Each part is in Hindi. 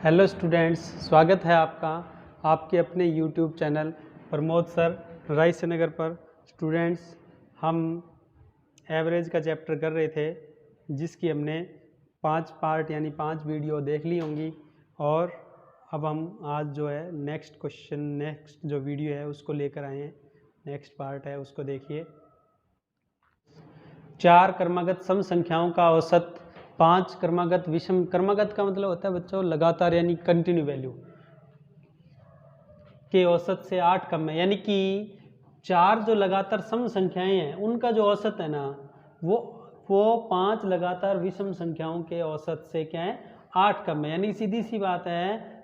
हेलो स्टूडेंट्स, स्वागत है आपका आपके अपने यूट्यूब चैनल प्रमोद सर राइस नगर पर। स्टूडेंट्स, हम एवरेज का चैप्टर कर रहे थे जिसकी हमने 5 पार्ट यानी 5 वीडियो देख ली होंगी और अब हम आज जो है नेक्स्ट जो वीडियो है उसको लेकर आए हैं। नेक्स्ट पार्ट है, उसको देखिए। 4 क्रमागत सम संख्याओं का औसत 5 क्रमागत विषम। क्रमागत का मतलब होता है बच्चों लगातार यानी कंटिन्यू वैल्यू के औसत से 8 कम है, यानी कि 4 जो लगातार सम संख्याएं हैं उनका जो औसत है ना वो 5 लगातार विषम संख्याओं के औसत से क्या है 8 कम है, यानी सीधी सी बात है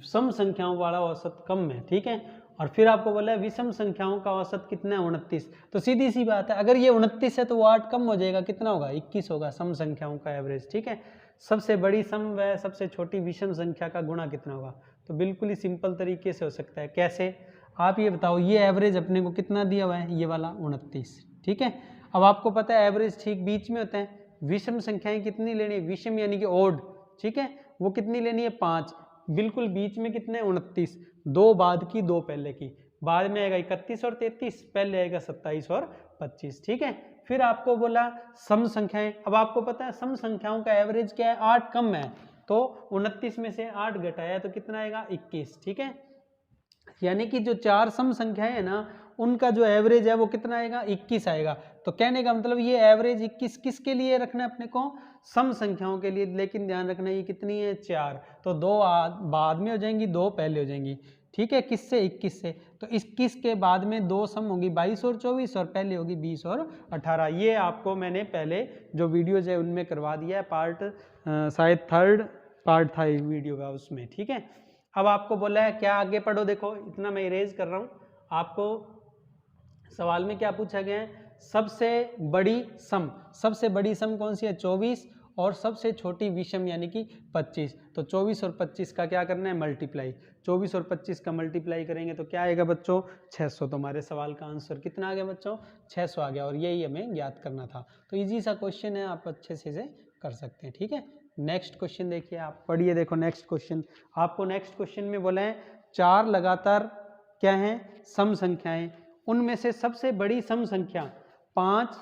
सम संख्याओं वाला औसत कम है। ठीक है, और फिर आपको बोला है विषम संख्याओं का औसत कितना है 29। तो सीधी सी बात है अगर ये 29 है तो वो 8 कम हो जाएगा, कितना होगा 21 होगा सम संख्याओं का एवरेज। ठीक है, सबसे बड़ी सम व सबसे छोटी विषम संख्या का गुणा कितना होगा। तो बिल्कुल ही सिंपल तरीके से हो सकता है। कैसे, आप ये बताओ, ये एवरेज अपने को कितना दिया हुआ है, ये वाला 29। ठीक है, अब आपको पता है एवरेज ठीक बीच में होता है। विषम संख्याएं कितनी लेनी है, विषम यानी कि ओड, ठीक है, वो कितनी लेनी है 5, बिल्कुल बीच में कितने 29, 2 बाद की 2 पहले की, बाद में आएगा 31 और 33, पहले आएगा 27 और 25। ठीक है, फिर आपको बोला सम संख्याएं। अब आपको पता है सम संख्याओं का एवरेज क्या है 8 कम है, तो 29 में से 8 घटाया तो कितना आएगा 21। ठीक है, यानी कि जो 4 सम संख्याएं है ना उनका जो एवरेज है वो कितना आएगा 21 आएगा। तो कहने का मतलब ये एवरेज 21 किसके लिए रखना है अपने को, सम संख्याओं के लिए। लेकिन ध्यान रखना ये कितनी है 4, तो 2 बाद में हो जाएंगी, 2 पहले हो जाएंगी। ठीक है, किससे 21 से, तो 21 के बाद में 2 सम होगी 22 और 24 और पहले होगी 20 और 18। ये आपको मैंने पहले जो वीडियोज है उनमें करवा दिया है, पार्ट शायद 3rd पार्ट था वीडियो का उसमें। ठीक है, अब आपको बोला है क्या आगे पढ़ो, देखो इतना मैं इरेज कर रहा हूं। आपको सवाल में क्या पूछा गया है, सबसे बड़ी सम कौन सी है 24 और सबसे छोटी विषम यानी कि 25। तो 24 और 25 का क्या करना है मल्टीप्लाई, 24 और 25 का मल्टीप्लाई करेंगे तो क्या आएगा बच्चों 600। तो हमारे सवाल का आंसर कितना आ गया बच्चों 600 आ गया, और यही हमें ज्ञात करना था। तो इजी सा क्वेश्चन है, आप अच्छे से कर सकते हैं। ठीक है, नेक्स्ट क्वेश्चन देखिए, आप पढ़िए। देखो नेक्स्ट क्वेश्चन, आपको नेक्स्ट क्वेश्चन में बोला है 4 लगातार क्या है सम संख्याएं, उनमें से सबसे बड़ी सम संख्या 5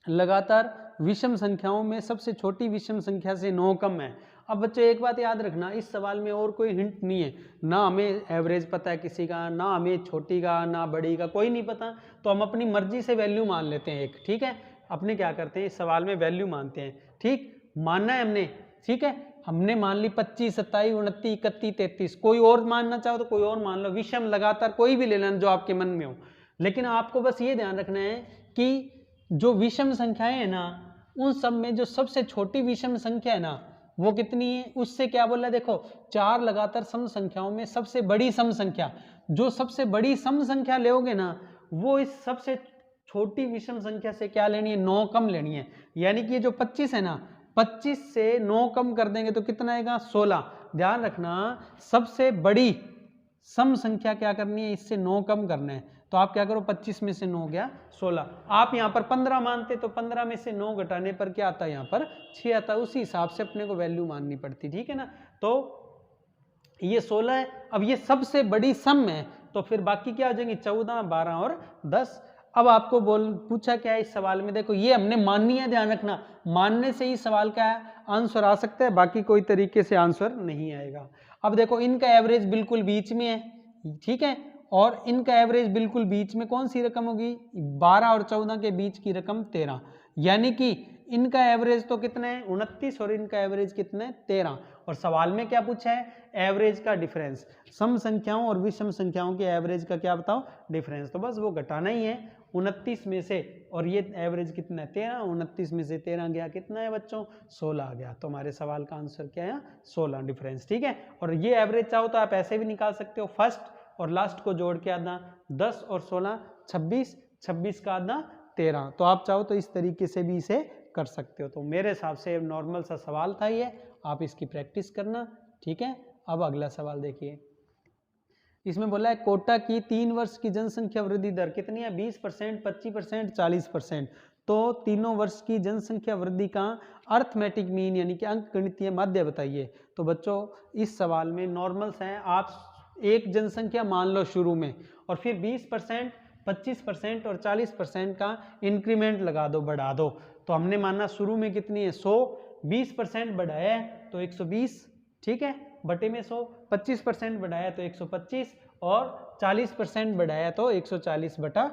लगातार विषम संख्याओं में सबसे छोटी विषम संख्या से 9 कम है। अब बच्चों एक बात याद रखना, इस सवाल में और कोई हिंट नहीं है, ना हमें एवरेज पता है किसी का, ना हमें छोटी का ना बड़ी का, कोई नहीं पता। तो हम अपनी मर्जी से वैल्यू मान लेते हैं एक। ठीक है, अपने क्या करते हैं इस सवाल में वैल्यू मानते हैं। ठीक, मानना है हमने। ठीक है, हमने मान ली 25, 27, 29, 31, 33, कोई और मानना चाहो तो कोई और मान लो, विषम लगातार कोई भी ले लेना जो आपके मन में हो। लेकिन आपको बस ये ध्यान रखना है कि जो विषम संख्याएं है ना उन सब में जो सबसे छोटी विषम संख्या है ना वो कितनी है, उससे क्या बोला है देखो 4 लगातार सम संख्याओं में सबसे बड़ी सम संख्या, जो सबसे बड़ी सम संख्या लोगे ना वो इस सबसे छोटी विषम संख्या से क्या लेनी है 9 कम लेनी है। यानी कि ये जो 25 है ना 25 से 9 कम कर देंगे तो कितना आएगा 16। ध्यान रखना सबसे बड़ी सम संख्या क्या करनी है, इससे 9 कम करना है। तो आप क्या करो 25 में से 9 गया 16, आप यहाँ पर 15 मानते तो 15 में से 9 घटाने पर क्या आता है यहाँ पर 6 आता है। उसी हिसाब से अपने को वैल्यू माननी पड़ती, ठीक है ना। तो ये 16 है, अब ये सबसे बड़ी सम है तो फिर बाकी क्या हो जाएंगे 14, 12 और 10। अब आपको पूछा क्या है इस सवाल में, देखो ये हमने माननी है, ध्यान रखना मानने से ही सवाल का आंसर आ सकता है, बाकी कोई तरीके से आंसर नहीं आएगा। अब देखो इनका एवरेज बिल्कुल बीच में है, ठीक है, और इनका एवरेज बिल्कुल बीच में कौन सी रकम होगी 12 और 14 के बीच की रकम 13, यानी कि इनका एवरेज तो कितना है 29 और इनका एवरेज कितना है 13। और सवाल में क्या पूछा है एवरेज का डिफरेंस, सम संख्याओं और विषम संख्याओं के एवरेज का क्या बताओ डिफरेंस, तो बस वो घटाना ही है 29 में से, और ये एवरेज कितना है 13, 29 में से 13 गया कितना है बच्चों 16 आ गया। तो हमारे सवाल का आंसर क्या है 16 डिफरेंस। ठीक है, और ये एवरेज चाहो तो आप ऐसे भी निकाल सकते हो, फर्स्ट और लास्ट को जोड़ के आधा 10 और 16 26, 26 का आधा 13, तो आप चाहो तो इस तरीके से भी इसे कर सकते हो। तो मेरे हिसाब से नॉर्मल सा सवाल था ये, आप इसकी प्रैक्टिस करना। ठीक है, अब अगला सवाल देखिए, इसमें बोला है कोटा की 3 वर्ष की जनसंख्या वृद्धि दर कितनी है 20%, 25%, 40%। तो तीनों वर्ष की जनसंख्या वृद्धि का अर्थमेटिक मीन यानी कि अंक गणितीय माध्य बताइए। तो बच्चों इस सवाल में नॉर्मल्स हैं, आप एक जनसंख्या मान लो शुरू में और फिर 20%, 25% और 40% का इंक्रीमेंट लगा दो, बढ़ा दो। तो हमने माना शुरू में कितनी है 100, 20% बढ़ाया है तो 120, ठीक है, बटे में 100, 25% बढ़ाया तो 125 और 40% बढ़ाया तो 140 बटा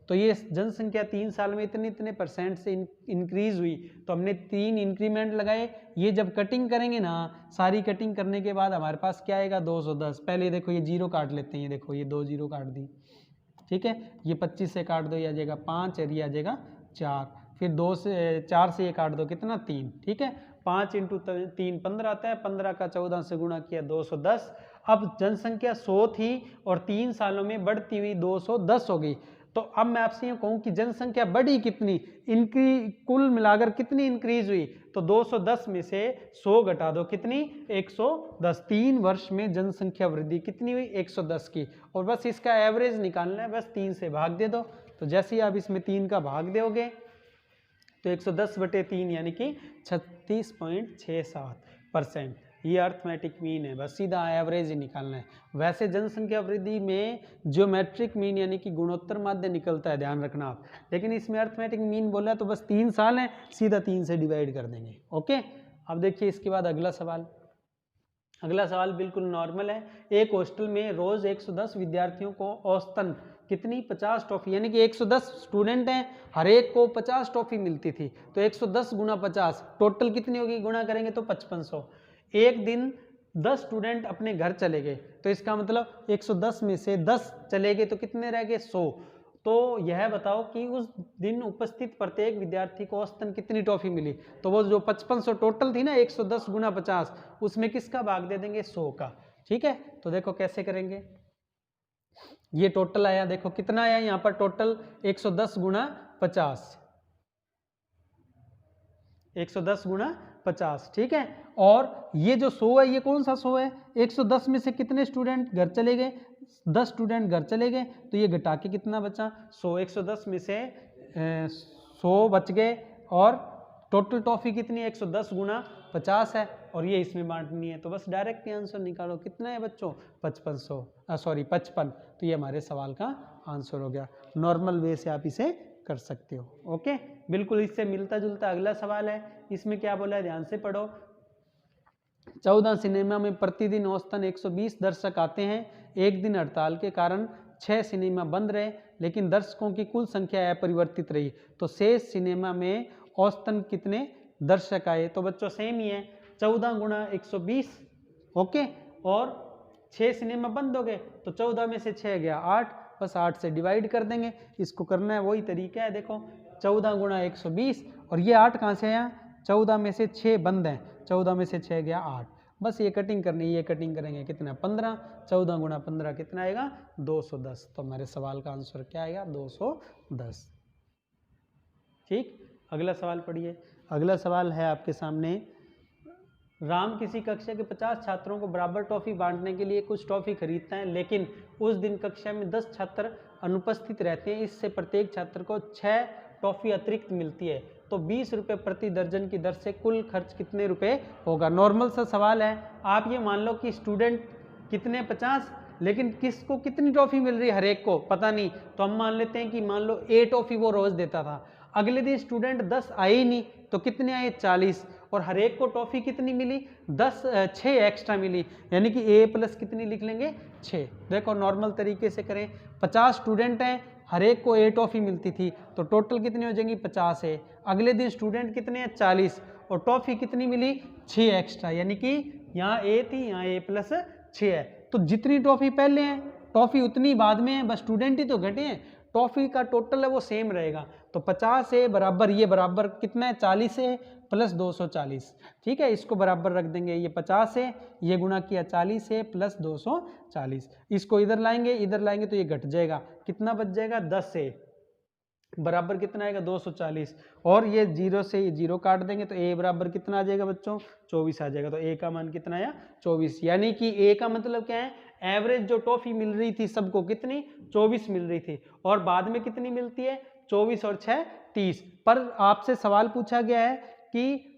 तो ये जनसंख्या 3 साल में इतने इतने परसेंट से इंक्रीज हुई। तो हमने 3 इंक्रीमेंट लगाए। ये जब कटिंग करेंगे ना, सारी कटिंग करने के बाद हमारे पास क्या आएगा 210। पहले देखो ये जीरो काट लेते हैं, ये देखो ये 2 जीरो काट दी, ठीक है, ये 25 से काट दो, ये आ जाएगा 5 और ये आ जाएगा 4, फिर 2 से 4 से ये काट दो कितना 3, ठीक है, 5 इंटू 3 15 आता है, 15 का 14 से गुणा किया 210। अब जनसंख्या 100 थी और 3 सालों में बढ़ती हुई 210 हो गई। तो अब मैं आपसे ये कहूँ कि जनसंख्या बढ़ी कितनी, कुल मिलाकर कितनी इंक्रीज हुई, तो 210 में से 100 घटा दो कितनी 110। 3 वर्ष में जनसंख्या वृद्धि कितनी हुई 110 की, और बस इसका एवरेज निकालना है, बस 3 से भाग दे दो। तो जैसे ही आप इसमें 3 का भाग दोगे तो 110 बटे 3 यानी कि 36.67%। ये अर्थमेटिक मीन है, बस सीधा एवरेज ही निकालना है। वैसे जनसंख्या वृद्धि में ज्योमेट्रिक मीन यानी कि गुणोत्तर माध्य निकलता है, ध्यान रखना आप, लेकिन इसमें अर्थमेटिक मीन बोला तो बस 3 साल है, सीधा 3 से डिवाइड कर देंगे। ओके, अब देखिए इसके बाद अगला सवाल। अगला सवाल बिल्कुल नॉर्मल है। एक हॉस्टल में रोज 110 विद्यार्थियों को औसतन कितनी 50 टॉफी, यानी कि 110 स्टूडेंट हैं, हर एक को 50 टॉफी मिलती थी, तो 110 गुना 50 टोटल कितनी होगी, गुणा करेंगे तो 5500। एक दिन 10 स्टूडेंट अपने घर चले गए, तो इसका मतलब 110 में से 10 चले गए तो कितने रह गए 100। तो यह बताओ कि उस दिन उपस्थित प्रत्येक विद्यार्थी को औसतन कितनी टॉफी मिली। तो वो जो 5500 टोटल थी ना 110 गुना 50, उसमें किसका भाग दे देंगे 100 का, ठीक है। तो देखो कैसे करेंगे, ये टोटल आया, देखो कितना आया यहाँ पर टोटल 110 गुना 50, 110 गुना 50, ठीक है। और ये जो 100 है ये कौन सा 100 है, 110 में से कितने स्टूडेंट घर चले गए, 10 स्टूडेंट घर चले गए, तो ये घटा के कितना बचा 100, 110 में से 100 बच गए, और टोटल टॉफी कितनी है 110 गुना 50 है, और ये इसमें बांटनी है। तो बस डायरेक्ट आंसर निकालो, कितना है बच्चों 55। तो ये हमारे सवाल का आंसर हो गया। नॉर्मल वे से आप इसे कर सकते हो। ओके, बिल्कुल इससे मिलता जुलता अगला सवाल है। इसमें क्या बोला है ध्यान से पढ़ो। 14 सिनेमा में प्रतिदिन औसतन 120 दर्शक आते हैं। एक दिन हड़ताल के कारण 6 सिनेमा बंद रहे, लेकिन दर्शकों की कुल संख्या अपरिवर्तित रही। तो शेष सिनेमा में औसतन कितने दर्शक आए। तो बच्चों सेम ही है, 14 गुणा 120, ओके, और 6 सिनेमा बंद हो गए तो 14 में से 6 गया 8, बस 8 से डिवाइड कर देंगे। इसको करना है वही तरीका है, देखो 14 गुणा 120, और ये 8 कहाँ से आया, 14 में से 6 बंद हैं, 14 में से 6 गया 8, बस ये कटिंग करनी, ये कटिंग करेंगे कितना 15, 14 गुणा 15 कितना आएगा 210। तो हमारे सवाल का आंसर क्या आएगा 210। ठीक, अगला सवाल पढ़िए। अगला सवाल है आपके सामने। राम किसी कक्षा के 50 छात्रों को बराबर टॉफी बांटने के लिए कुछ टॉफी खरीदता है, लेकिन उस दिन कक्षा में 10 छात्र अनुपस्थित रहते हैं। इससे प्रत्येक छात्र को 6 टॉफी अतिरिक्त मिलती है। तो 20 रुपये प्रति दर्जन की दर से कुल खर्च कितने रुपए होगा। नॉर्मल सा सवाल है। आप ये मान लो कि स्टूडेंट कितने 50, लेकिन किसको कितनी टॉफी मिल रही है, हर एक को पता नहीं। तो हम मान लेते हैं कि मान लो A टॉफी वो रोज देता था, अगले दिन स्टूडेंट 10 आए ही नहीं, तो कितने आए 40, और हर एक को टॉफी कितनी मिली 6 एक्स्ट्रा मिली, यानी कि A प्लस कितनी लिख लेंगे 6। देखो नॉर्मल तरीके से करें, 50 स्टूडेंट हैं, हर एक को A टॉफी मिलती थी, तो टोटल कितनी हो जाएंगी 50 है। अगले दिन स्टूडेंट कितने हैं 40, और टॉफी कितनी मिली 6 एक्स्ट्रा, यानी कि यहाँ A थी, यहाँ A प्लस 6 है। तो जितनी टॉफी पहले है टॉफी उतनी बाद में है, बस स्टूडेंट ही तो घटे हैं, टॉफी का टोटल है वो सेम रहेगा। तो 50 है बराबर, ये बराबर कितना है 40 है प्लस 240, ठीक है, इसको बराबर रख देंगे। ये 50 है, ये गुणा किया 40 है प्लस 240, इसको इधर लाएंगे तो ये घट जाएगा, कितना बच जाएगा 10 है बराबर कितना आएगा 240, और ये 0 से ये 0 काट देंगे तो A बराबर कितना आ जाएगा बच्चों 24 आ जाएगा। तो A का मान कितना आया 24, यानी कि A का मतलब क्या है, एवरेज जो टॉफी मिल रही थी सबको कितनी 24 मिल रही थी, और बाद में कितनी मिलती है 24 और 6 30। पर आपसे सवाल पूछा गया है कि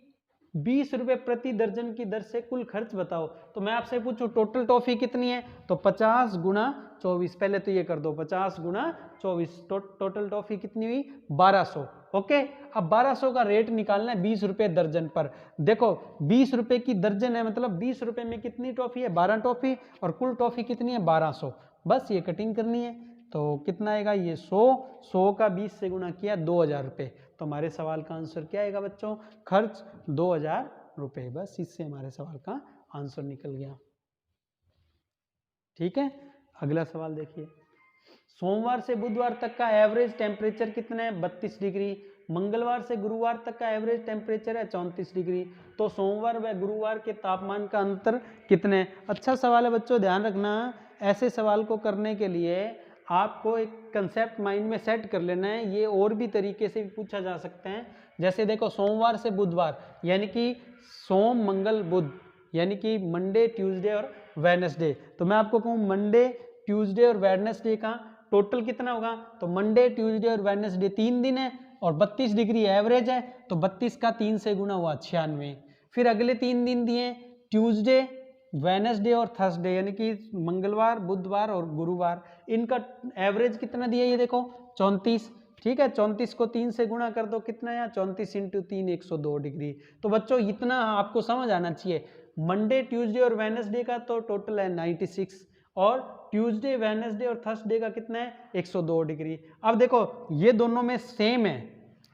20 रुपए प्रति दर्जन की दर से कुल खर्च बताओ। तो मैं आपसे पूछूं टोटल टॉफी कितनी है, तो 50 गुना 24। पहले तो ये कर दो, 50 गुना 24, टोटल टॉफी कितनी हुई 1200। ओके, अब 1200 का रेट निकालना है 20 रुपए दर्जन पर। देखो 20 रुपए की दर्जन है, मतलब 20 रुपए में कितनी टॉफी है, 12 टॉफी, और कुल टॉफी कितनी है 1200। बस ये कटिंग करनी है। तो कितना आएगा ये 100 का 20 से गुना किया 2000 रुपये। तो हमारे सवाल का आंसर क्या आएगा बच्चों, खर्च 2000 रुपये। बस इससे हमारे सवाल का आंसर निकल गया। ठीक है, अगला सवाल देखिए। सोमवार से बुधवार तक का एवरेज टेम्परेचर कितना है 32 डिग्री। मंगलवार से गुरुवार तक का एवरेज टेम्परेचर है 34 डिग्री। तो सोमवार व गुरुवार के तापमान का अंतर कितने। अच्छा सवाल है बच्चों, ध्यान रखना। ऐसे सवाल को करने के लिए आपको एक कंसेप्ट माइंड में सेट कर लेना है। ये और भी तरीके से भी पूछा जा सकते हैं। जैसे देखो सोमवार से बुधवार यानी कि सोम मंगल बुध, यानी कि मंडे ट्यूसडे और वेडनेसडे। तो मैं आपको कहूँ मंडे ट्यूसडे और वेडनेसडे का टोटल कितना होगा, तो मंडे ट्यूसडे और वेडनेसडे 3 दिन है और 32 डिग्री एवरेज है, तो 32 का 3 से गुना हुआ 96। फिर अगले 3 दिन दिए ट्यूसडे वेडनेसडे और थर्सडे, यानी कि मंगलवार बुधवार और गुरुवार, इनका एवरेज कितना दिया ये देखो 34। ठीक है, 34 को 3 से गुणा कर दो, कितना है 34 इंटू 3 102 डिग्री। तो बच्चों इतना आपको समझ आना चाहिए। मंडे ट्यूसडे और वेडनेसडे का तो टोटल है 96 और ट्यूसडे वेडनेसडे और थर्सडे का कितना है 102 डिग्री। अब देखो ये दोनों में सेम है,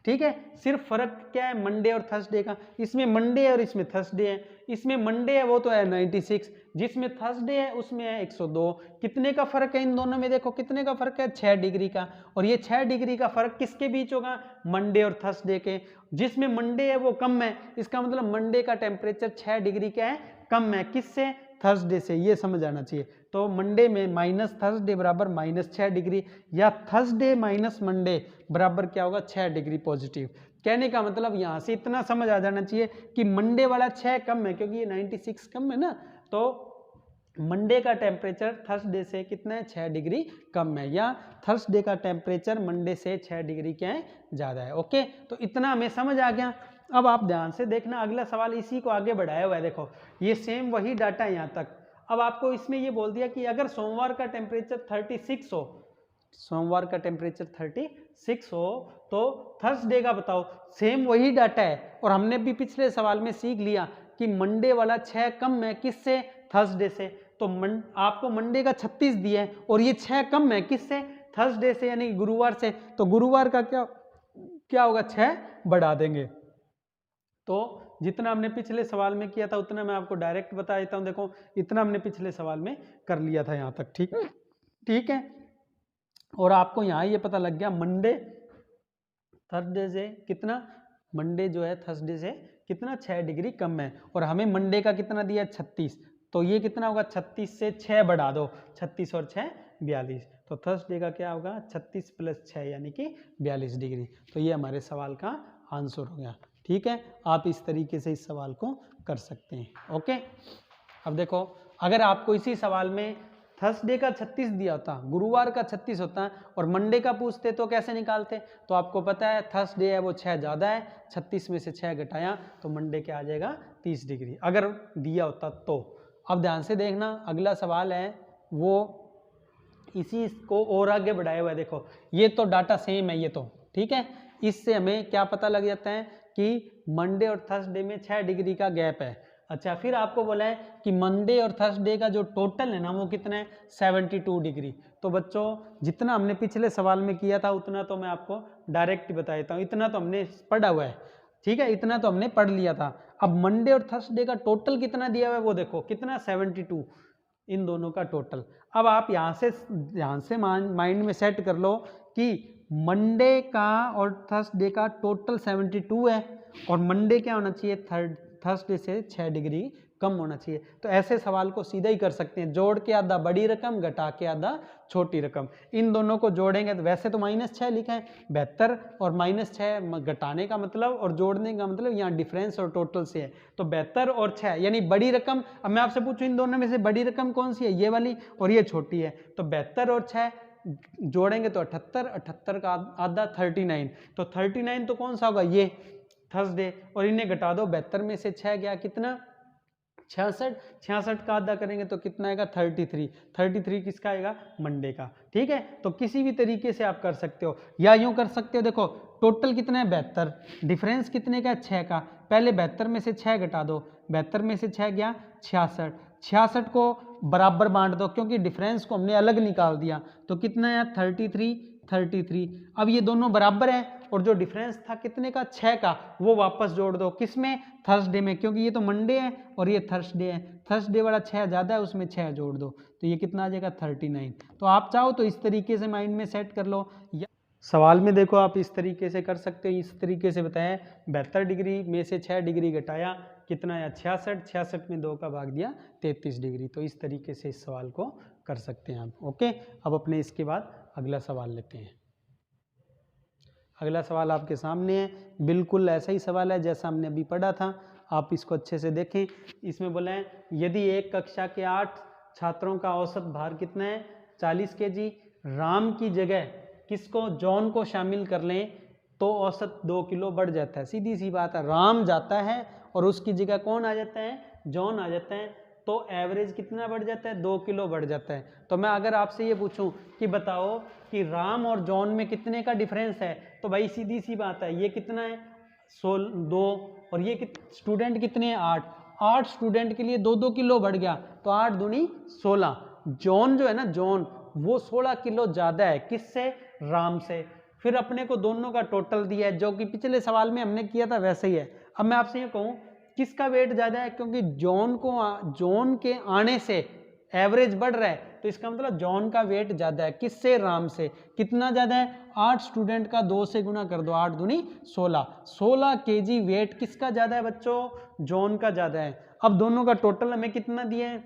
ठीक है, सिर्फ फर्क क्या है मंडे और थर्सडे का। इसमें मंडे है और इसमें थर्सडे है। इसमें मंडे है वो तो है 96, जिसमें थर्सडे है उसमें है 102। कितने का फर्क है इन दोनों में, देखो कितने का फर्क है 6 डिग्री का। और ये 6 डिग्री का फर्क किसके बीच होगा, मंडे और थर्सडे के। जिसमें मंडे है वो कम है, इसका मतलब मंडे का टेम्परेचर 6 डिग्री क्या है कम है, किससे, थर्सडे से। ये समझ आना चाहिए। तो मंडे में माइनस थर्सडे बराबर -6 डिग्री, या थर्सडे माइनस मंडे बराबर क्या होगा 6 डिग्री पॉजिटिव। कहने का मतलब यहाँ से इतना समझ आ जाना चाहिए कि मंडे वाला 6 कम है, क्योंकि ये 96 कम है ना, तो मंडे का टेम्परेचर थर्सडे से कितना है 6 डिग्री कम है, या थर्सडे का टेम्परेचर मंडे से 6 डिग्री क्या है ज़्यादा है। ओके, तो इतना हमें समझ आ गया। अब आप ध्यान से देखना, अगला सवाल इसी को आगे बढ़ाया हुआ है। देखो ये सेम वही डाटा है यहाँ तक। अब आपको इसमें ये बोल दिया कि अगर सोमवार का टेम्परेचर 36 हो, सोमवार का टेम्परेचर 36 हो तो थर्सडे का बताओ। सेम वही डाटा है, और हमने भी पिछले सवाल में सीख लिया कि मंडे वाला 6 कम है किससे, थर्सडे से। तो आपको मंडे का 36 दिया है और ये 6 कम है किससे, थर्सडे से, यानी गुरुवार से। तो गुरुवार का क्या होगा 6 बढ़ा देंगे। तो जितना हमने पिछले सवाल में किया था उतना मैं आपको डायरेक्ट बता देता हूँ। देखो इतना हमने पिछले सवाल में कर लिया था यहाँ तक, ठीक है। और आपको यहाँ ये पता लग गया मंडे थर्सडे से कितना, मंडे जो है थर्सडे से कितना 6 डिग्री कम है, और हमें मंडे का कितना दिया 36। तो ये कितना होगा 36 से 6 बढ़ा दो, 36 और 6 42। तो थर्सडे का क्या होगा 36 + 6 यानी कि 42 डिग्री। तो ये हमारे सवाल का आंसर हो गया। ठीक है, आप इस तरीके से इस सवाल को कर सकते हैं। ओके, अब देखो अगर आपको इसी सवाल में थर्सडे का 36 दिया होता, गुरुवार का 36 होता और मंडे का पूछते तो कैसे निकालते। तो आपको पता है थर्सडे है वो 6 ज़्यादा है, 36 में से 6 घटाया तो मंडे क्या आ जाएगा 30 डिग्री, अगर दिया होता तो। अब ध्यान से देखना, अगला सवाल है वो इसी को और आगे बढ़ाया हुआ है। देखो ये तो डाटा सेम है ये तो, ठीक है। इससे हमें क्या पता लग जाता है कि मंडे और थर्सडे में 6 डिग्री का गैप है। अच्छा, फिर आपको बोला है कि मंडे और थर्सडे का जो टोटल है ना वो कितना है 72 डिग्री। तो बच्चों जितना हमने पिछले सवाल में किया था उतना तो मैं आपको डायरेक्ट बता देता हूँ, इतना तो हमने पढ़ा हुआ है, ठीक है, इतना तो हमने पढ़ लिया था। अब मंडे और थर्सडे का टोटल कितना दिया हुआ है वो देखो कितना 72, इन दोनों का टोटल। अब आप यहाँ से माइंड में सेट कर लो कि मंडे का और थर्सडे का टोटल 72 है, और मंडे क्या होना चाहिए थर्सडे से 6 डिग्री कम होना चाहिए। तो ऐसे सवाल को सीधा ही कर सकते हैं, जोड़ के आधा बड़ी रकम घटा के आधा छोटी रकम, इन दोनों को जोड़ेंगे तो वैसे तो -6 लिखा है, 72 और -6 घटाने का मतलब और जोड़ने का मतलब यहाँ डिफरेंस और टोटल से है। तो 72 और 6 यानी बड़ी रकम। अब मैं आपसे पूछूं इन दोनों में से बड़ी रकम कौन सी है, ये वाली, और ये छोटी है। तो 72 और 6 जोड़ेंगे तो 78, 78 का आधा 39, तो 39 तो कौन सा होगा, ये थर्सडे, और इन्हें घटा दो, 72 में से 6 गया कितना 66, 66 का आधा करेंगे तो कितना आएगा 33, 33 किसका आएगा, मंडे का। ठीक है, तो किसी भी तरीके से आप कर सकते हो, या यूं कर सकते हो, देखो टोटल कितना है 72, डिफरेंस कितने का है 6 का, पहले 72 में से 6 घटा दो, 72 में से 6 गया 66, 66 को बराबर बांट दो क्योंकि डिफरेंस को हमने अलग निकाल दिया, तो कितना है 33, 33। अब ये दोनों बराबर हैं और जो डिफरेंस था कितने का 6 का, वो वापस जोड़ दो किसमें, थर्सडे में, क्योंकि ये तो मंडे है और ये थर्सडे है, थर्सडे वाला 6 ज़्यादा है, उसमें 6 जोड़ दो, तो ये कितना आ जाएगा 39। तो आप चाहो तो इस तरीके से माइंड में सेट कर लो, या सवाल में देखो आप इस तरीके से कर सकते हो, इस तरीके से बताएं 72 डिग्री में से 6 डिग्री घटाया कितना आया 66, 66 में 2 का भाग दिया 33 डिग्री, तो इस तरीके से इस सवाल को कर सकते हैं आप। ओके, अब अपने इसके बाद अगला सवाल लेते हैं। अगला सवाल आपके सामने है, बिल्कुल ऐसा ही सवाल है जैसा हमने अभी पढ़ा था, आप इसको अच्छे से देखें। इसमें बोला है यदि एक कक्षा के 8 छात्रों का औसत भार कितना है 40 kg, राम की जगह किसको, जॉन को शामिल कर लें तो औसत 2 किलो बढ़ जाता है। सीधी सी बात है, राम जाता है और उसकी जगह कौन आ जाता है, जॉन आ जाता है, तो एवरेज कितना बढ़ जाता है 2 किलो बढ़ जाता है। तो मैं अगर आपसे ये पूछूं कि बताओ कि राम और जॉन में कितने का डिफरेंस है, तो भाई सीधी सी बात है, ये कितना है 2 और ये स्टूडेंट कितने हैं 8, 8 स्टूडेंट के लिए 2-2 किलो बढ़ गया, तो 8 दूनी 16। जॉन जो है ना, जॉन वो 16 किलो ज़्यादा है किससे, राम से। फिर अपने को दोनों का टोटल दिया है जो कि पिछले सवाल में हमने किया था वैसे ही है। अब मैं आपसे ये कहूँ किसका वेट ज़्यादा है, क्योंकि जॉन के आने से एवरेज बढ़ रहा है, तो इसका मतलब जॉन का वेट ज़्यादा है किससे, राम से। कितना ज़्यादा है, 8 स्टूडेंट का 2 से गुना कर दो, 8 दूनी 16, 16 kg वेट किसका ज़्यादा है बच्चों, जॉन का ज़्यादा है। अब दोनों का टोटल हमें कितना दिया है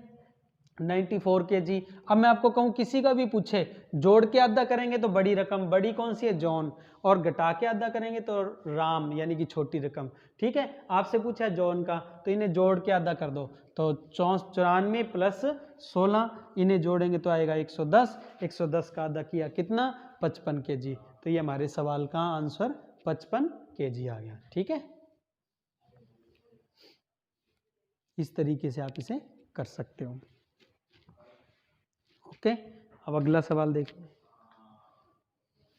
94 kg। अब मैं आपको कहूँ किसी का भी पूछे जोड़ के आधा करेंगे तो बड़ी रकम, बड़ी कौन सी है जॉन, और घटा के आधा करेंगे तो राम, यानी कि छोटी रकम। ठीक है, आपसे पूछा है जॉन का, तो इन्हें जोड़ के आधा कर दो, तो 94 प्लस 16 इन्हें जोड़ेंगे तो आएगा 110, 110 का आधा किया कितना 55 kg। तो ये हमारे सवाल का आंसर 55 kg आ गया। ठीक है, इस तरीके से आप इसे कर सकते हो। ओके, अब अगला सवाल देखिए।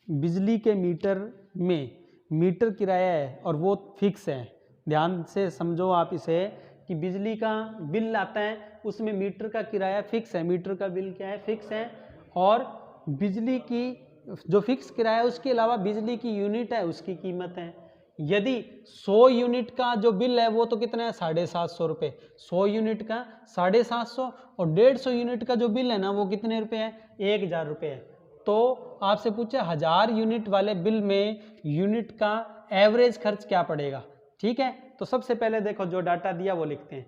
बिजली के मीटर में मीटर किराया है और वो फिक्स है, ध्यान से समझो आप इसे, कि बिजली का बिल आता है उसमें मीटर का किराया फिक्स है, मीटर का बिल क्या है फिक्स है, और बिजली की जो फिक्स किराया है उसके अलावा बिजली की यूनिट है उसकी कीमत है। यदि 100 यूनिट का जो बिल है वो तो कितना है 750 रुपये, 100 यूनिट का 750, और 150 यूनिट का जो बिल है ना वो कितने रुपए है 1000 रुपये है। तो आपसे पूछे 1000 यूनिट वाले बिल में यूनिट का एवरेज खर्च क्या पड़ेगा। ठीक है, तो सबसे पहले देखो जो डाटा दिया वो लिखते हैं।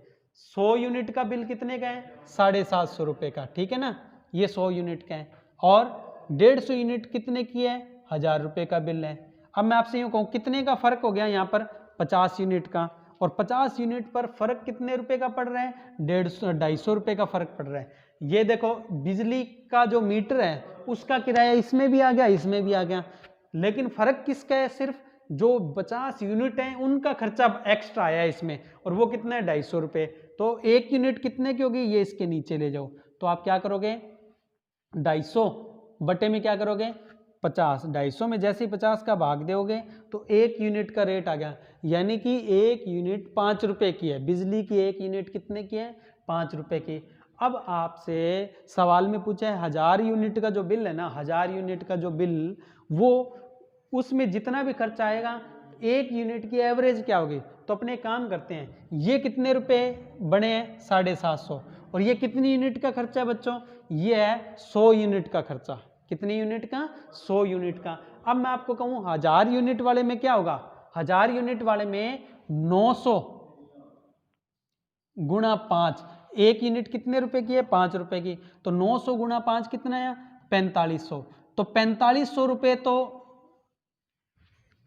100 यूनिट का बिल कितने का है 750 रुपये का, ठीक है ना, ये 100 यूनिट का है, और 150 यूनिट कितने की है 1000 रुपये का बिल है। अब मैं आपसे यूँ कहूँ कितने का फर्क हो गया यहाँ पर 50 यूनिट का, और 50 यूनिट पर फर्क कितने रुपए का पड़ रहा है 250 रुपये का फर्क पड़ रहा है। ये देखो बिजली का जो मीटर है उसका किराया इसमें भी आ गया इसमें भी आ गया, लेकिन फर्क किसका है, सिर्फ जो 50 यूनिट हैं उनका खर्चा एक्स्ट्रा आया है इसमें, और वो कितना है 250 रुपये। तो एक यूनिट कितने की होगी, ये इसके नीचे ले जाओ, तो आप क्या करोगे 250 बटे में क्या करोगे 50, 250 में जैसे ही 50 का भाग दोगे तो एक यूनिट का रेट आ गया, यानी कि एक यूनिट 5 रुपये की है, बिजली की एक यूनिट कितने की है 5 रुपये की। अब आपसे सवाल में पूछा है 1000 यूनिट का जो बिल है ना, 1000 यूनिट का जो बिल, वो उसमें जितना भी खर्च आएगा एक यूनिट की एवरेज क्या होगी। तो अपने काम करते हैं, ये कितने रुपए बने हैं 750, और ये कितनी यूनिट का खर्चा है बच्चों, ये है 100 यूनिट का खर्चा। कितनी यूनिट का 100 यूनिट का। अब मैं आपको कहूँ 1000 यूनिट वाले में क्या होगा, 1000 यूनिट वाले में 900 गुणा 5, एक यूनिट कितने रुपए की है 5 रुपए की, तो 900 गुणा 5 कितना है 4500, तो 4500 रुपये तो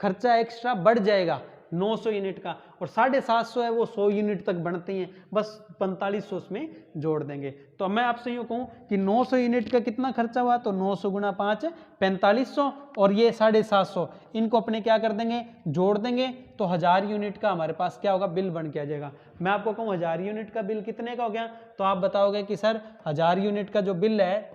खर्चा एक्स्ट्रा बढ़ जाएगा 900 यूनिट का, और 750 है वो 100 यूनिट तक बनती हैं, बस 4500 उसमें जोड़ देंगे। तो मैं आपसे यूँ कहूँ कि 900 यूनिट का कितना खर्चा हुआ, तो 900 गुणा 5 4500, और ये 750, इनको अपने क्या कर देंगे, जोड़ देंगे, तो 1000 यूनिट का हमारे पास क्या होगा, बिल बन के आ जाएगा। मैं आपको कहूँ 1000 यूनिट का बिल कितने का हो गया, तो आप बताओगे कि सर 1000 यूनिट का जो बिल है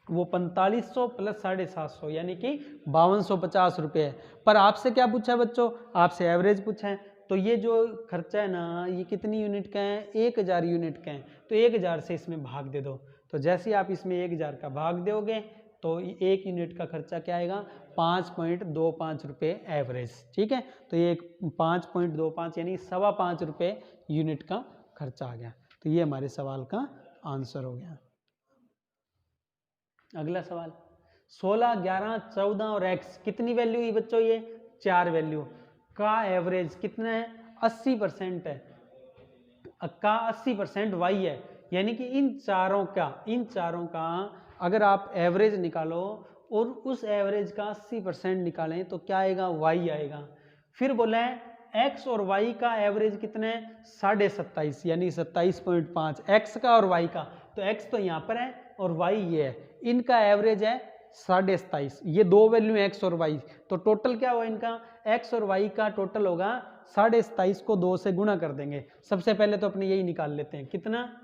वो 4500 प्लस 750 यानी कि 5250 रुपये है। पर आपसे क्या पूछा है बच्चों, आपसे एवरेज पूछा है। तो ये जो खर्चा है ना, ये कितनी यूनिट का है, 1000 यूनिट का है, तो 1000 से इसमें भाग दे दो। तो जैसे ही आप इसमें 1000 का भाग दोगे तो 1 यूनिट का खर्चा क्या आएगा, 5.25 रुपये एवरेज। ठीक है, तो ये 5.25 यानी 5.25 रुपये यूनिट का खर्चा आ गया। तो ये हमारे सवाल का आंसर हो गया। अगला सवाल, 16, 11, 14 और x कितनी वैल्यू हुई बच्चों, ये 4 वैल्यू का एवरेज कितना है, 80% है, का 80% y है। यानी कि इन चारों का अगर आप एवरेज निकालो और उस एवरेज का 80% निकालें तो क्या आएगा, y आएगा। फिर बोला है x और y का एवरेज कितना है, 27.5 यानी 27.5 x का और y का। तो x तो यहाँ पर है और y ये है, इनका एवरेज है 27.5, ये दो वैल्यू x और y। तो टोटल क्या हुआ इनका, x और y का टोटल होगा 27.5 को 2 से गुणा कर देंगे। सबसे पहले तो अपने यही निकाल लेते हैं, कितना,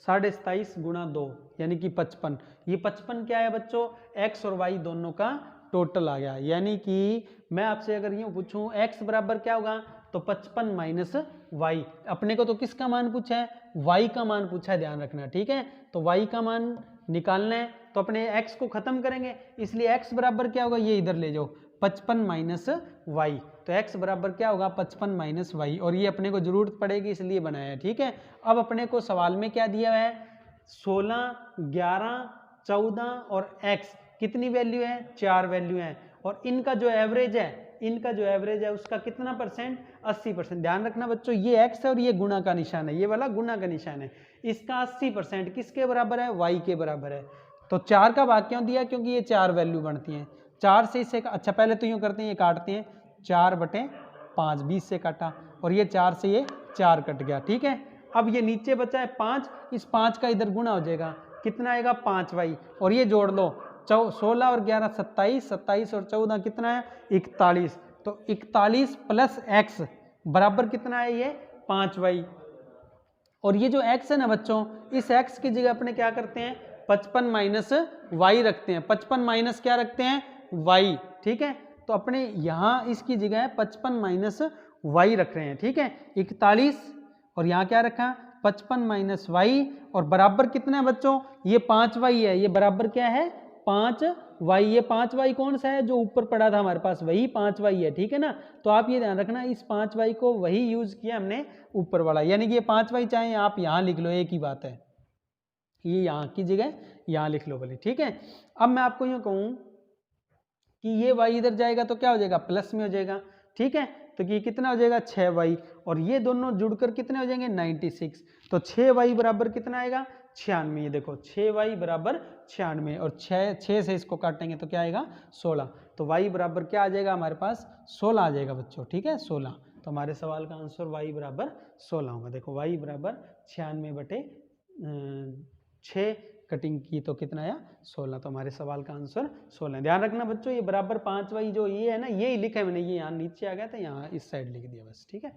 27.5 गुणा 2 यानी कि 55। ये 55 क्या है बच्चों, x और y दोनों का टोटल आ गया। यानी कि मैं आपसे अगर यूँ पूछूं x बराबर क्या होगा, तो 55 माइनस वाई। अपने को तो किसका मान पूछा है, y का मान पूछा है, ध्यान रखना। ठीक है, तो y का मान निकालना है तो अपने x को खत्म करेंगे, इसलिए x बराबर क्या होगा, ये इधर ले जाओ, 55 माइनस वाई। तो x बराबर क्या होगा, 55 माइनस वाई, और ये अपने को जरूरत पड़ेगी इसलिए बनाया है। ठीक है, अब अपने को सवाल में क्या दिया है, 16, 11, 14 और x कितनी वैल्यू है, 4 वैल्यू है, और इनका जो एवरेज है उसका कितना परसेंट, 80%। ध्यान रखना बच्चों, ये x है और ये गुणा का निशान है, ये वाला गुणा का निशान है। इसका 80% किसके बराबर है, y के बराबर है। तो 4 का भाग क्यों दिया, क्योंकि ये 4 वैल्यू बनती हैं। 4 से इसे, अच्छा पहले तो यूँ करते हैं, ये काटते हैं, 4/5 20 से काटा, और ये 4 से ये 4 कट गया। ठीक है, अब ये नीचे बचा है 5, इस 5 का इधर गुणा हो जाएगा, कितना आएगा, 5y, और ये जोड़ लो, 16 और 11 27, 27 और 14 कितना है, 41। तो 41 प्लस x बराबर कितना है, ये 5y। और ये जो x है ना बच्चों, इस x की जगह अपने क्या करते हैं, 55 माइनस वाई रखते हैं। 55 माइनस क्या रखते हैं, y। ठीक है, तो अपने यहाँ इसकी जगह 55 माइनस वाई रख रहे हैं। ठीक है, 41 और यहाँ क्या रखा, 55 माइनस वाई, और बराबर कितना है बच्चों, ये 5y है, ये बराबर क्या है, 5y। ये 5y कौन सा है, जो ऊपर पड़ा था हमारे पास, वही 5y है। ठीक है ना, तो आप ये ध्यान रखना, इस 5y को वही यूज किया हमने ऊपर वाला, यानी कि ये 5y चाहे आप यहाँ लिख लो, एक ही बात है, ये यहाँ की जगह यहाँ लिख लो बोले। ठीक है, अब मैं आपको यूँ कहूँ कि ये y इधर जाएगा तो क्या हो जाएगा, प्लस में हो जाएगा। ठीक है, तो ये कितना हो जाएगा, 6y, और ये दोनों जुड़कर कितने हो जाएंगे, 96। तो 6y बराबर कितना आएगा, 96। ये देखो 6y बराबर 96, और 6 से इसको काटेंगे तो क्या आएगा, 16। तो y बराबर क्या आ जाएगा हमारे पास, 16 आ जाएगा बच्चों। ठीक है, 16। तो हमारे सवाल का आंसर y बराबर 16 होगा। देखो y बराबर 96/6 कटिंग की तो कितना आया, 16। तो हमारे सवाल का आंसर 16। ध्यान रखना बच्चों, ये बराबर 5y जो ये है ना, ये ही लिखा है मैंने, ये यहाँ नीचे आ गया था, यहाँ इस साइड लिख दिया बस। ठीक है,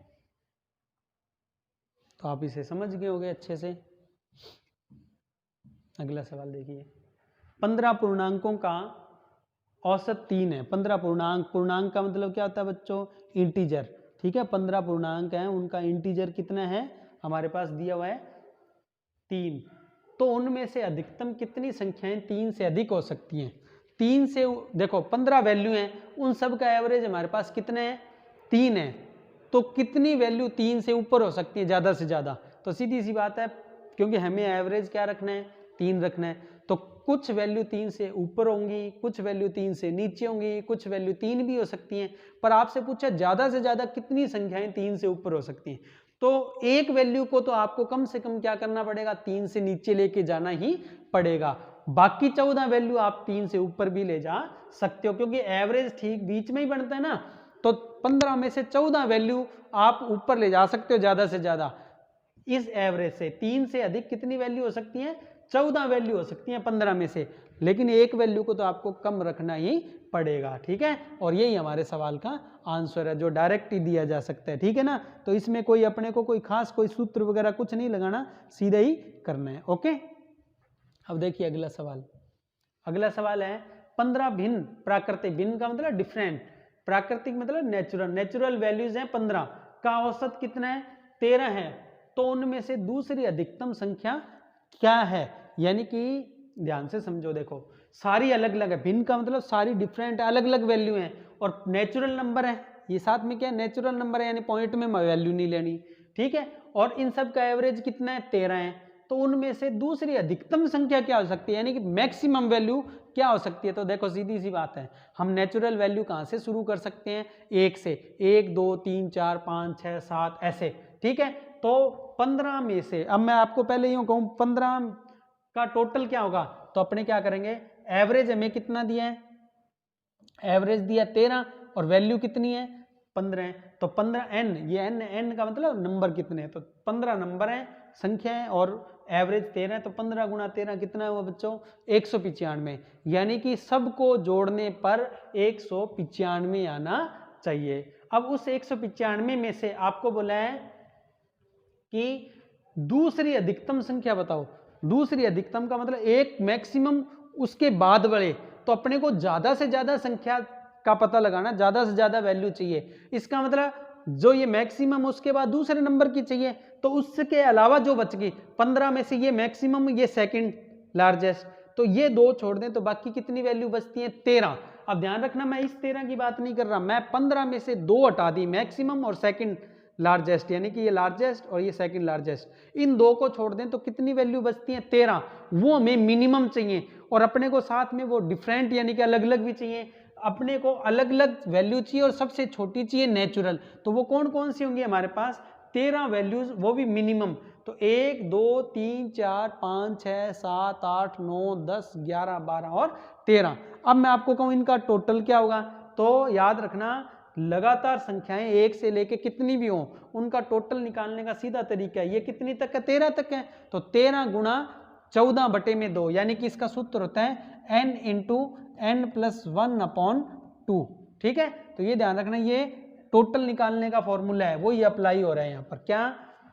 तो आप इसे समझ गए होंगे अच्छे से। अगला सवाल देखिए, 15 पूर्णांकों का औसत 3 है। 15 पूर्णांक का मतलब क्या होता है बच्चों, इंटीजर। ठीक है, 15 पूर्णांक हैं, उनका इंटीजर कितना है, हमारे पास दिया हुआ है 3। तो उनमें से अधिकतम कितनी संख्याएं 3 से अधिक हो सकती हैं। 3 से देखो 15 वैल्यू हैं, उन सब का एवरेज हमारे पास कितने हैं, 3 है। तो कितनी वैल्यू 3 से ऊपर हो सकती है ज़्यादा से ज़्यादा, तो सीधी सी बात है, क्योंकि हमें एवरेज क्या रखना है, 3 रखना है। तो कुछ वैल्यू 3 से ऊपर होंगी, कुछ वैल्यू 3 से नीचे होंगी, कुछ वैल्यू 3 भी हो सकती हैं। पर आपसे पूछा ज़्यादा से ज़्यादा कितनी संख्याएं 3 से ऊपर हो सकती हैं, तो एक वैल्यू को तो आपको कम से कम क्या करना पड़ेगा, 3 से नीचे लेके जाना ही पड़ेगा। बाकी 14 वैल्यू आप 3 से ऊपर भी ले जा सकते हो, क्योंकि एवरेज ठीक बीच में ही बनता है ना। तो 15 में से 14 वैल्यू आप ऊपर ले जा सकते हो ज्यादा से ज्यादा। इस एवरेज से 3 से अधिक कितनी वैल्यू हो सकती है? 14 वैल्यू हो सकती है 15 में से, लेकिन एक वैल्यू को तो आपको कम रखना ही पड़ेगा, ठीक है। और यही हमारे सवाल का आंसर है जो डायरेक्ट ही दिया जा सकता है, ठीक है ना। तो इसमें कोई अपने को कोई खास कोई सूत्र वगैरह कुछ नहीं लगाना, सीधा ही करना है, ओके। अब देखिए अगला सवाल। अगला सवाल है 15 भिन्न प्राकृतिक, भिन्न का मतलब डिफरेंट, प्राकृतिक मतलब नेचुरल, नेचुरल वैल्यूज हैं 15 का औसत कितना है? 13 है। तो उनमें से दूसरी अधिकतम संख्या क्या है? यानी कि ध्यान से समझो, देखो सारी अलग अलग है, भिन्न का मतलब सारी डिफरेंट अलग अलग वैल्यू हैं, और नेचुरल नंबर है, ये साथ में क्या है? नेचुरल नंबर है, यानी पॉइंट में वैल्यू नहीं लेनी, ठीक है। और इन सब का एवरेज कितना है? 13 है। तो उनमें से दूसरी अधिकतम संख्या क्या हो सकती है, यानी कि मैक्सिमम वैल्यू क्या हो सकती है? तो देखो सीधी सी बात है, हम नेचुरल वैल्यू कहाँ से शुरू कर सकते हैं? 1 से, 1 2 3 4 5 6 7 ऐसे, ठीक है। तो 15 में से, अब मैं आपको पहले यूं कहूं 15 का टोटल क्या होगा, तो अपने क्या करेंगे, एवरेज हमें कितना दिया है? एवरेज दिया 13 और वैल्यू कितनी है? 15 है। तो 15 n, ये n का मतलब नंबर कितने हैं, तो 15 नंबर है, संख्या है, और एवरेज 13 है। तो 15 गुणा 13 कितना हुआ बच्चों? 195, यानी कि सबको जोड़ने पर 195 आना चाहिए। अब उस 195 में से आपको बोला है कि दूसरी अधिकतम संख्या बताओ। दूसरी अधिकतम का मतलब एक मैक्सिमम उसके बाद बढ़े, तो अपने को ज्यादा से ज्यादा संख्या का पता लगाना, ज्यादा से ज्यादा वैल्यू चाहिए। इसका मतलब जो ये मैक्सिमम उसके बाद दूसरे नंबर की चाहिए, तो उसके अलावा जो बच गई 15 में से ये मैक्सिमम, ये सेकंड लार्जेस्ट, तो ये दो छोड़ दें तो बाकी कितनी वैल्यू बचती है? 13। अब ध्यान रखना मैं इस 13 की बात नहीं कर रहा, मैं 15 में से 2 हटा दी, मैक्सिमम और सेकंड लार्जेस्ट, यानी कि ये लार्जेस्ट और ये सेकंड लार्जेस्ट, इन दो को छोड़ दें तो कितनी वैल्यू बचती है? 13। वो हमें मिनिमम चाहिए, और अपने को साथ में वो डिफरेंट यानी कि अलग अलग भी चाहिए। अपने को अलग अलग वैल्यू चाहिए और सबसे छोटी चाहिए नेचुरल। तो वो कौन कौन सी होंगी हमारे पास? 13 वैल्यूज, वो भी मिनिमम। तो 1 2 3 4 5 6 7 8 9 10 11 12 और 13। अब मैं आपको कहूँ इनका टोटल क्या होगा, तो याद रखना लगातार संख्याएं 1 से लेके कितनी भी हो, उनका टोटल निकालने का सीधा तरीका है, ये कितनी तक है? 13 तक है। तो 13 गुणा 14 बटे में 2, यानी कि इसका सूत्र होता है n इंटू n प्लस 1/2, ठीक है। तो ये ध्यान रखना, ये टोटल निकालने का फॉर्मूला है, वो ये अप्लाई हो रहा है यहाँ पर। क्या?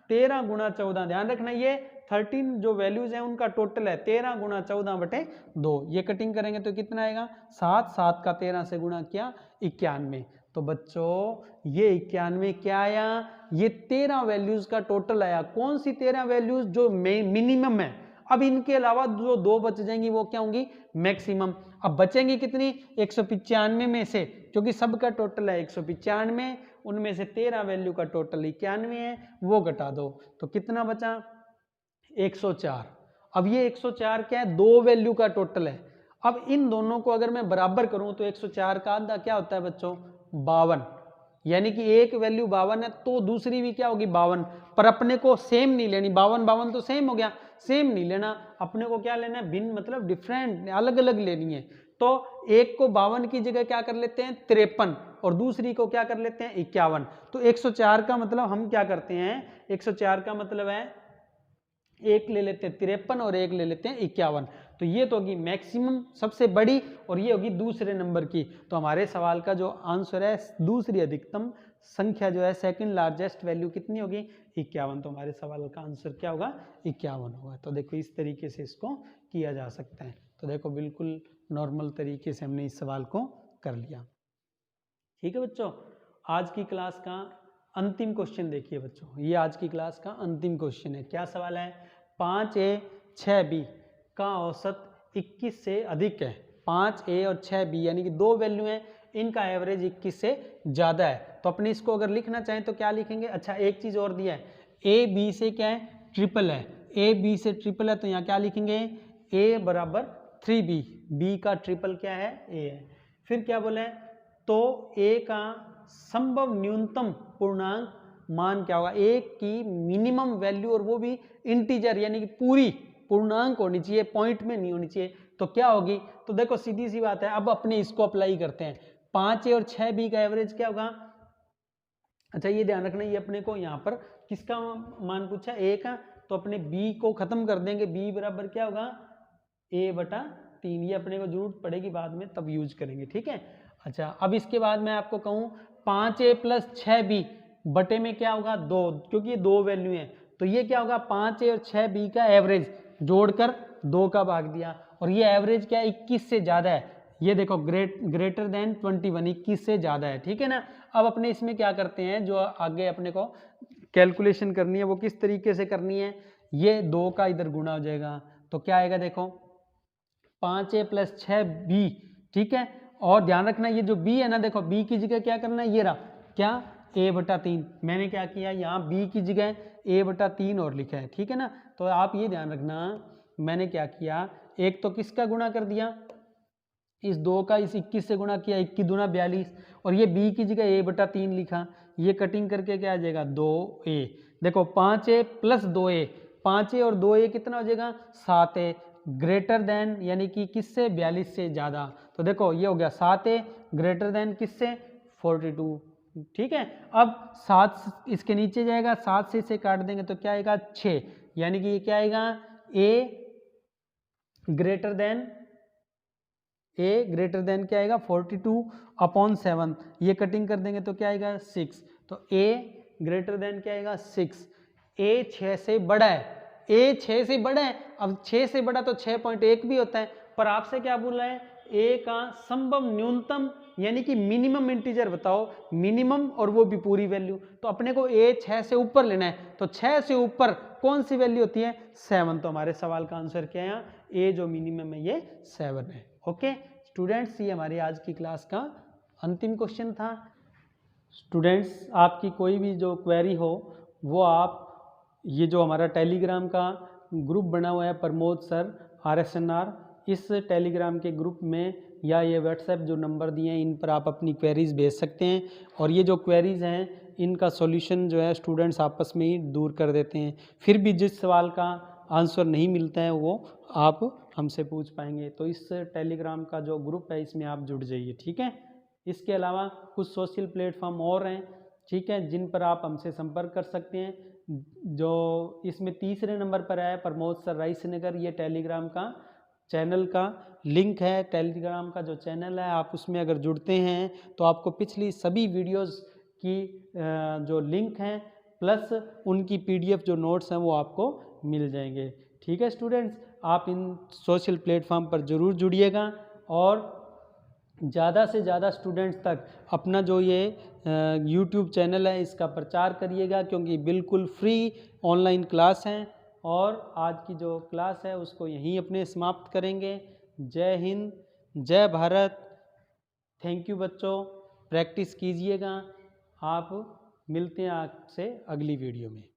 13 गुणा 14, ध्यान रखना ये 13 जो वैल्यूज हैं उनका टोटल है 13 गुणा 14 बटे 2। ये कटिंग करेंगे तो कितना आएगा? 7, 7 का 13 से गुणा किया 91। तो बच्चों ये 91 क्या आया? ये 13 वैल्यूज का टोटल आया। कौन सी 13 वैल्यूज? जो मिनिमम है। अब इनके अलावा जो दो बच जाएंगी वो क्या होंगी? मैक्सिमम। अब बचेंगी कितनी? 195 में से, क्योंकि सबका टोटल है 195, उनमें से 13 वैल्यू का टोटल 91 है, वो घटा दो तो कितना बचा? 104। अब ये 104 क्या है? दो वैल्यू का टोटल है। अब इन दोनों को अगर मैं बराबर करूं तो 104 का आधा क्या होता है बच्चों? 52, यानी कि एक वैल्यू 52 है तो दूसरी भी क्या होगी? 52। पर अपने को सेम नहीं लेनी, 52 52 तो सेम हो गया, सेम नहीं लेना, अपने को क्या लेना है? भिन्न मतलब डिफरेंट, अलग अलग लेनी है। तो एक को 52 की जगह क्या कर लेते हैं? 53, और दूसरी को क्या कर लेते हैं? 51। तो 104 का मतलब हम क्या करते हैं? 104 का मतलब है एक ले लेते हैं 53 और एक ले लेते हैं 51। तो ये तो होगी मैक्सिमम सबसे बड़ी, और ये होगी दूसरे नंबर की। तो हमारे सवाल का जो आंसर है, दूसरी अधिकतम संख्या जो है, सेकंड लार्जेस्ट वैल्यू कितनी होगी? 51। तो हमारे सवाल का आंसर क्या होगा? 51 होगा। तो देखो इस तरीके से इसको किया जा सकता है। तो देखो बिल्कुल नॉर्मल तरीके से हमने इस सवाल को कर लिया। ठीक है बच्चों, आज की क्लास का अंतिम क्वेश्चन देखिए बच्चों, ये आज की क्लास का अंतिम क्वेश्चन है। क्या सवाल है? 5A 6B का औसत 21 से अधिक है। 5A और 6B यानी कि दो वैल्यू हैं, इनका एवरेज 21 से ज़्यादा है। तो अपने इसको अगर लिखना चाहें तो क्या लिखेंगे? अच्छा एक चीज़ और दिया है, AB से क्या है? ट्रिपल है। AB से ट्रिपल है तो यहाँ क्या लिखेंगे? A बराबर 3B, B का ट्रिपल क्या है? A है। फिर क्या बोले? तो A का संभव न्यूनतम पूर्णांक मान क्या होगा? A की मिनिमम वैल्यू, और वो भी इंटीजर यानी कि पूरी पूर्णांक होनी चाहिए, पॉइंट में नहीं होनी चाहिए। तो क्या होगी? तो देखो सीधी सी बात है, अब अपने इसको अप्लाई करते हैं। 5A और 6B का एवरेज क्या होगा? अच्छा ये ध्यान रखना, ये अपने को यहाँ पर किसका मान पूछा? A का, तो अपने B को खत्म कर देंगे, B बराबर क्या होगा? A/3। ये अपने को जरूरत पड़ेगी बाद में, तब यूज करेंगे, ठीक है। अच्छा अब इसके बाद मैं आपको कहूँ 5A + 6B बटे में क्या होगा? 2, क्योंकि ये 2 वैल्यू है, तो ये क्या होगा? 5A और 6B का एवरेज जोड़कर 2 का भाग दिया, और ये एवरेज क्या है? 21 से ज़्यादा है। ये देखो ग्रेटर देन 21, 21 से ज़्यादा है, ठीक है ना। अब अपने इसमें क्या करते हैं, जो आगे अपने को कैलकुलेशन करनी है वो किस तरीके से करनी है? ये 2 का इधर गुणा हो जाएगा, तो क्या आएगा? देखो 5A + 6B, ठीक है। और ध्यान रखना ये जो B है ना, देखो B की जगह क्या करना है? ये रहा क्या? A/3। मैंने क्या किया? यहाँ B की जगह A/3 और लिखा है, ठीक है ना। तो आप ये ध्यान रखना, मैंने क्या किया? एक तो किसका गुणा कर दिया? इस 2 का इस 21 से गुणा किया, 21 दूना 42, और ये B की जगह A/3 लिखा। ये कटिंग करके क्या आ जाएगा? 2A। देखो 5A + 2A, 5A और 2A कितना हो जाएगा? 7A। ग्रेटर देन यानी कि किससे? 42 से ज़्यादा। तो देखो ये हो गया 7A ग्रेटर देन किससे? 42, ठीक है। अब 7 इसके नीचे जाएगा, 7 से इसे काट देंगे तो क्या आएगा? 6, यानी कि ये क्या आएगा? A ग्रेटर देन क्या आएगा? 42/7। ये कटिंग कर देंगे तो क्या आएगा? 6। तो A ग्रेटर देन क्या आएगा? 6। A 6 से बड़ा है, A 6 से बड़ा है। अब 6 से बड़ा तो 6.1 भी होता है, पर आपसे क्या बोल रहा है? A का संभव न्यूनतम यानी कि मिनिमम इंटीजर बताओ, मिनिमम, और वो भी पूरी वैल्यू। तो अपने को A 6 से ऊपर लेना है, तो 6 से ऊपर कौन सी वैल्यू होती है? 7। तो हमारे सवाल का आंसर क्या है यहाँ? A जो मिनिमम है ये 7 है। ओके स्टूडेंट्स, ये हमारी आज की क्लास का अंतिम क्वेश्चन था। स्टूडेंट्स आपकी कोई भी जो क्वेरी हो वो आप, ये जो हमारा टेलीग्राम का ग्रुप बना हुआ है प्रमोद सर RSNR, इस टेलीग्राम के ग्रुप में या ये व्हाट्सएप जो नंबर दिए हैं इन पर आप अपनी क्वेरीज भेज सकते हैं, और ये जो क्वेरीज हैं इनका सॉल्यूशन जो है स्टूडेंट्स आपस में ही दूर कर देते हैं। फिर भी जिस सवाल का आंसर नहीं मिलता है वो आप हमसे पूछ पाएंगे। तो इस टेलीग्राम का जो ग्रुप है इसमें आप जुड़ जाइए, ठीक है। इसके अलावा कुछ सोशल प्लेटफॉर्म और हैं, ठीक है, जिन पर आप हमसे संपर्क कर सकते हैं। जो इसमें तीसरे नंबर पर है प्रमोद सर राइसनगर, ये टेलीग्राम का चैनल का लिंक है। टेलीग्राम का जो चैनल है आप उसमें अगर जुड़ते हैं तो आपको पिछली सभी वीडियोस की जो लिंक हैं प्लस उनकी PDF जो नोट्स हैं वो आपको मिल जाएंगे, ठीक है स्टूडेंट्स। आप इन सोशल प्लेटफॉर्म पर ज़रूर जुड़िएगा, और ज़्यादा से ज़्यादा स्टूडेंट्स तक अपना जो ये YouTube चैनल है इसका प्रचार करिएगा, क्योंकि बिल्कुल फ्री ऑनलाइन क्लास हैं। और आज की जो क्लास है उसको यहीं अपने समाप्त करेंगे। जय हिंद, जय भारत। थैंक यू बच्चों, प्रैक्टिस कीजिएगा। आप मिलते हैं आपसे अगली वीडियो में।